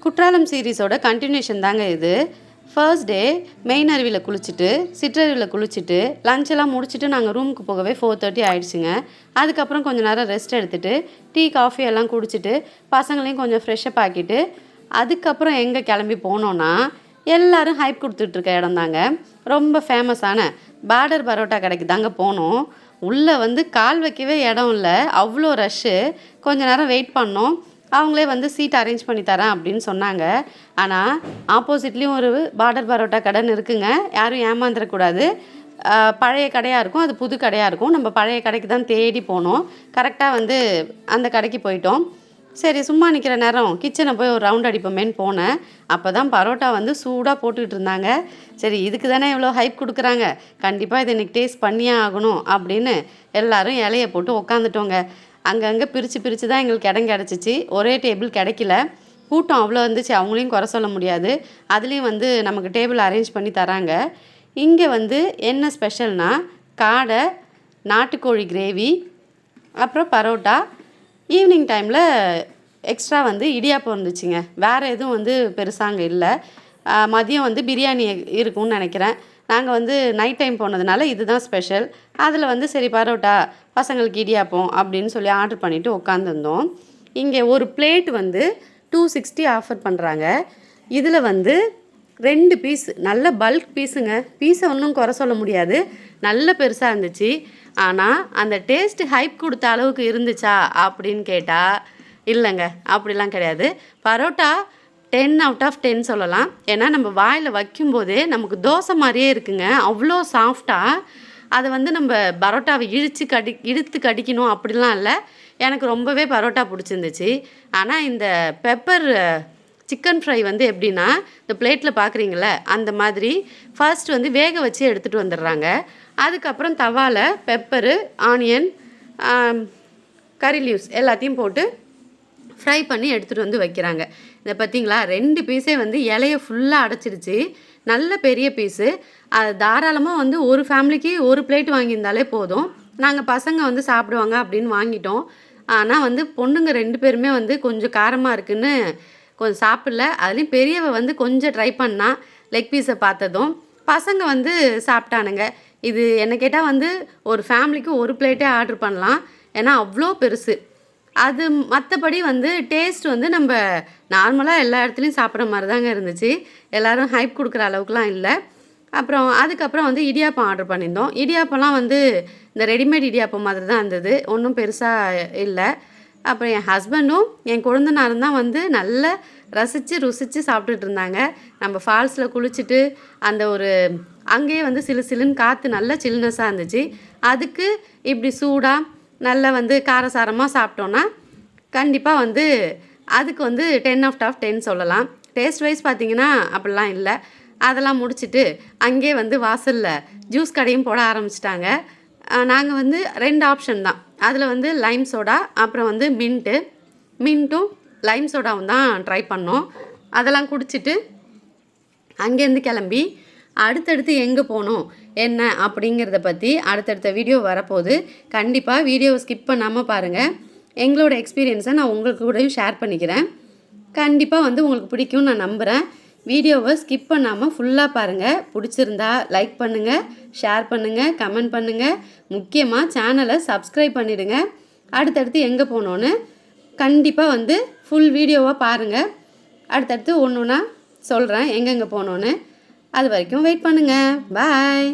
Courtallam சீரிஸோட continuation தாங்க இது. First day main அருவியில் குளிச்சுட்டு சிற்றருவியில் குளிச்சுட்டு லஞ்செல்லாம் முடிச்சுட்டு நாங்கள் ரூமுக்கு போகவே 4:30 ஆகிடுச்சிங்க. அதுக்கப்புறம் கொஞ்சம் நேரம் ரெஸ்ட் எடுத்துகிட்டு டீ காஃபி எல்லாம் குடிச்சிட்டு பசங்களையும் கொஞ்சம் ஃப்ரெஷ்ஷப் ஆக்கிட்டு அதுக்கப்புறம் எங்கே கிளம்பி போனோன்னா எல்லோரும் ஹைப் கொடுத்துட்ருக்க இடம் தாங்க. ரொம்ப ஃபேமஸான பார்டர் பரோட்டா கடைக்கு தாங்க போனோம். உள்ளே கால் வைக்கவே இடம் இல்லை, அவ்வளோ ரஷ்ஷு. கொஞ்ச நேரம் வெயிட் பண்ணோம். அவங்களே சீட் அரேஞ்ச் பண்ணி தரேன் அப்படின்னு சொன்னாங்க. ஆனால் ஆப்போசிட்லேயும் ஒரு பார்டர் பரோட்டா கடைன்னு இருக்குங்க. யாரும் ஏமாந்துடக்கூடாது. பழைய கடையாக இருக்கும், அது புது கடையாக இருக்கும். நம்ம பழைய கடைக்கு தான் தேடி போனோம். கரெக்டாக அந்த கடைக்கு போயிட்டோம். சரி, சும்மா நிற்கிற நேரம் கிச்சனை போய் ஒரு ரவுண்ட் அடிப்போமேன்னு போனேன். அப்போ தான் பரோட்டா சூடாக போட்டுக்கிட்டு இருந்தாங்க. சரி, இதுக்கு தானே இவ்வளோ ஹைப் கொடுக்குறாங்க, கண்டிப்பாக இதை இன்றைக்கி டேஸ்ட் பண்ணியே ஆகணும் அப்படின்னு எல்லோரும் இலையை போட்டு உக்காந்துட்டோங்க. அங்கங்கே பிரித்து தான் எங்களுக்கு இடம் கிடச்சிச்சு. ஒரே டேபிள் கிடைக்கல, கூட்டம் அவ்வளோ இருந்துச்சு. அவங்களையும் குறை சொல்ல முடியாது. அதுலேயும் நமக்கு டேபிள் அரேஞ்ச் பண்ணி தராங்க. இங்கே என்ன ஸ்பெஷல்னால் காடை, நாட்டுக்கோழி கிரேவி, அப்புறம் பரோட்டா. ஈவினிங் டைமில் எக்ஸ்ட்ரா இடியாப்பம் இருந்துச்சுங்க. வேறு எதுவும் பெருசாக அங்கே இல்லை. மதியம் பிரியாணி இருக்கும்னு நினைக்கிறேன். நாங்கள் நைட் டைம் போனதுனால இதுதான் ஸ்பெஷல். அதில் சரி பரோட்டா, பசங்களுக்கு இடியாப்பம் அப்படின்னு சொல்லி ஆர்டர் பண்ணிவிட்டு உட்காந்துருந்தோம். இங்கே ஒரு பிளேட் 260 ஆஃபர் பண்ணுறாங்க. இதில் 2 பீஸ் நல்ல பல்க் பீஸுங்க. பீஸை ஒன்றும் குறை சொல்ல முடியாது, நல்ல பெருசாக இருந்துச்சு. ஆனால் அந்த டேஸ்ட்டு ஹைப் கொடுத்த அளவுக்கு இருந்துச்சா அப்படின்னு கேட்டால் இல்லைங்க, அப்படிலாம் கிடையாது. பரோட்டா 10 out of 10 சொல்லலாம். ஏன்னா நம்ம வாயில் வைக்கும்போதே நமக்கு தோசை மாதிரியே இருக்குங்க. அவ்வளோ சாஃப்டாக அதை நம்ம பரோட்டாவை இழுத்து கடிக்கணும் அப்படிலாம் இல்லை. எனக்கு ரொம்பவே பரோட்டா பிடிச்சிருந்துச்சு. ஆனால் இந்த பெப்பர் சிக்கன் ஃப்ரை எப்படின்னா, இந்த பிளேட்டில் பார்க்குறீங்களே அந்த மாதிரி ஃபர்ஸ்ட் வேக வச்சு எடுத்துகிட்டு வந்துடுறாங்க. அதுக்கப்புறம் தவாவில் பெப்பரு, ஆனியன், கறி லீவ்ஸ் எல்லாத்தையும் போட்டு ஃப்ரை பண்ணி எடுத்துகிட்டு வைக்கிறாங்க. இதை பார்த்திங்களா, 2 பீஸே இலையை ஃபுல்லாக அடைச்சிடுச்சு. நல்ல பெரிய பீஸு. அது தாராளமாக ஒரு ஃபேமிலிக்கு ஒரு பிளேட் வாங்கியிருந்தாலே போதும். நாங்கள் பசங்க சாப்பிடுவாங்க அப்படின்னு வாங்கிட்டோம். ஆனால் பொண்ணுங்க 2 பேருமே கொஞ்சம் காரமாக இருக்குன்னு கொஞ்சம் சாப்பிடல. அதுலேயும் பெரியவ கொஞ்சம் ட்ரை பண்ணா லெக் பீஸை பார்த்ததும். பசங்க சாப்பிட்டானுங்க. இது என்ன கேட்டால் ஒரு ஃபேமிலிக்கு ஒரு பிளேட்டே ஆர்டர் பண்ணலாம், ஏன்னா அவ்வளோ பெருசு. அது மற்றபடி டேஸ்ட் நம்ம நார்மலாக எல்லா இடத்துலையும் சாப்பிட்ற மாதிரி தாங்க இருந்துச்சு. எல்லோரும் ஹைப் கொடுக்குற அளவுக்குலாம் இல்லை. அப்புறம் அதுக்கப்புறம் இடியாப்பம் ஆர்டர் பண்ணியிருந்தோம். இடியாப்பம்லாம் இந்த ரெடிமேட் இடியாப்பம் மாதிரி தான் இருந்தது, ஒன்றும் பெருசாக இல்லை. அப்புறம் என் ஹஸ்பண்டும் என் கொழுந்தனாரும் தான் நல்லா ருசித்து சாப்பிட்டுட்டு இருந்தாங்க. நம்ம ஃபால்ஸில் குளிச்சுட்டு அந்த ஒரு அங்கேயே சிலுன்னு காற்று நல்லா சில்னஸாக இருந்துச்சு. அதுக்கு இப்படி சூடாக நல்லா காரசாரமாக சாப்பிட்டோன்னா கண்டிப்பாக அதுக்கு 10 out of 10 சொல்லலாம். டேஸ்ட் வைஸ் பார்த்திங்கன்னா அப்படிலாம் இல்லை. அதெல்லாம் முடிச்சுட்டு அங்கேயே வாசலில் ஜூஸ் கடையும் போட ஆரம்பிச்சிட்டாங்க. நாங்கள் 2 ஆப்ஷன் தான். அதில் லைம் சோடா, அப்புறம் மின்ட்டும் லைம் சோடாவும் தான் ட்ரை பண்ணோம். அதெல்லாம் குடிச்சிட்டு அங்கேருந்து கிளம்பி அடுத்தடுத்து எங்கே போகணும் என்ன அப்படிங்கிறத பற்றி அடுத்தடுத்த வீடியோ வரப்போகுது. கண்டிப்பாக வீடியோவை ஸ்கிப் பண்ணாமல் பாருங்கள். எங்களோட எக்ஸ்பீரியன்ஸை நான் உங்களுக்கு கூடயும் ஷேர் பண்ணிக்கிறேன். கண்டிப்பாக உங்களுக்கு பிடிக்கும்னு நான் நம்புகிறேன். வீடியோவை ஸ்கிப் பண்ணாமல் ஃபுல்லாக பாருங்கள். பிடிச்சிருந்தா லைக் பண்ணுங்கள், ஷேர் பண்ணுங்கள், கமெண்ட் பண்ணுங்கள். முக்கியமாக சேனலை சப்ஸ்கிரைப் பண்ணிவிடுங்க. அடுத்தடுத்து எங்கே போகணுன்னு கண்டிப்பாக ஃபுல் வீடியோவாக பாருங்கள். அடுத்தடுத்து ஒன்று ஒன்றா சொல்கிறேன் எங்கெங்கே போகணுன்னு. அது வரைக்கும் வெயிட் பண்ணுங்கள். பாய்.